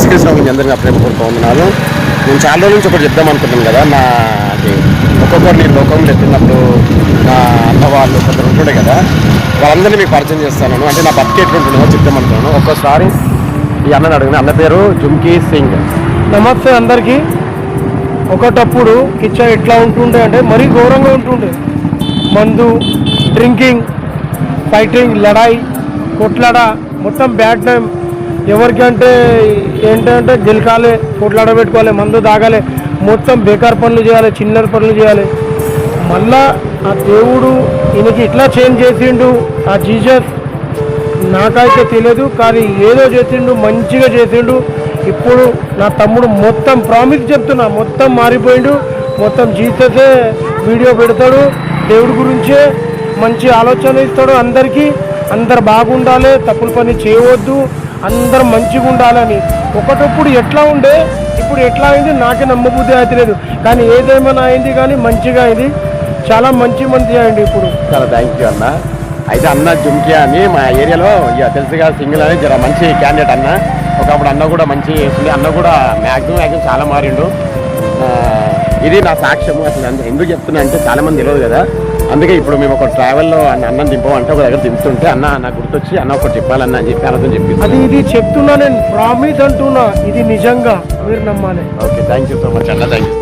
శ్రీకృష్ణ మీ అందరికీ నా ప్రేమపూర్వక వందనాలు. నేను చాలా రోజుల నుంచి ఒకటి చెప్దాం అనుకుంటున్నాను కదా, నా అది ఒక్కొక్కరు నేను లోకంలో ఎత్తినప్పుడు నా అన్న వాళ్ళు కొందరు ఉంటుండే కదా, వాళ్ళందరినీ మీకు పరిచయం చేస్తాను. అంటే నా బతికి ఎట్లుంటుందో చెప్దాం అనుకున్నాను. ఒక్కోసారి ఈ అన్నని అడిగిన, అన్న పేరు జుమ్కీ సింగ్. నమస్తే అందరికీ. ఒకటప్పుడు కిచ్చా ఎట్లా ఉంటుండే అంటే మరీ ఘోరంగా ఉంటుండే. మందు, డ్రింకింగ్, ఫైటింగ్, లడాయి, కొట్లాడ, మొత్తం బ్యాడ్ టైం. ఎవరికంటే ఏంటంటే గెలకాలి, కొట్లాడ పెట్టుకోవాలి, మందు తాగాలి, మొత్తం బేకార్ పనులు చేయాలి, చిల్లర పనులు చేయాలి. మళ్ళా ఆ దేవుడు ఈయనకి ఇట్లా చేంజ్ చేసిండు, ఆ జీసస్ నాకైతే తెలియదు, కానీ ఏదో చేసిండు, మంచిగా చేసిండు. ఇప్పుడు నా తమ్ముడు మొత్తం ప్రామిస్ చెప్తున్నా, మొత్తం మారిపోయిండు. మొత్తం జీససే వీడియో పెడతాడు, దేవుడి గురించే మంచి ఆలోచన ఇస్తాడు అందరికీ. అందరు బాగుండాలి, తప్పుల పని చేయవద్దు, అందరు మంచిగా ఉండాలని. ఒకటప్పుడు ఎట్లా ఉండే, ఇప్పుడు ఎట్లా అయింది నాకే నమ్మబుద్ధి అయితే లేదు. కానీ ఏదేమైనా అయింది, కానీ మంచిగా అయింది, చాలా మంచిగా అయింది ఇప్పుడు. చాలా థ్యాంక్ యూ అన్న. అయితే అన్న జుమ్కీ అని మా ఏరియాలో ఇక తెలుసుగా, సింగిల్ అని జర మంచి క్యాండిడేట్ అన్న. ఒకప్పుడు అన్న కూడా మంచి చేసింది, అన్న కూడా మ్యాక్సిమం చాలా మారిండు. ఇది నా సాక్ష్యము. అసలు ఎందుకు చెప్తున్నా అంటే చాలామంది తెలియదు కదా, అందుకే ఇప్పుడు మేము ఒక ట్రావెల్లో అన్నం దింపమంటే ఒక దగ్గర దింపుతుంటే అన్న నాకు గుర్తొచ్చి అన్న ఒకటి చెప్పాలన్న అని చెప్పి అర్థం చెప్పి అది ఇది చెప్తున్నా, నేను ప్రామిస్ అంటున్నా, ఇది నిజంగా మీరు నమ్మాలి. Okay, thank you so much అన్న, థ్యాంక్ యూ.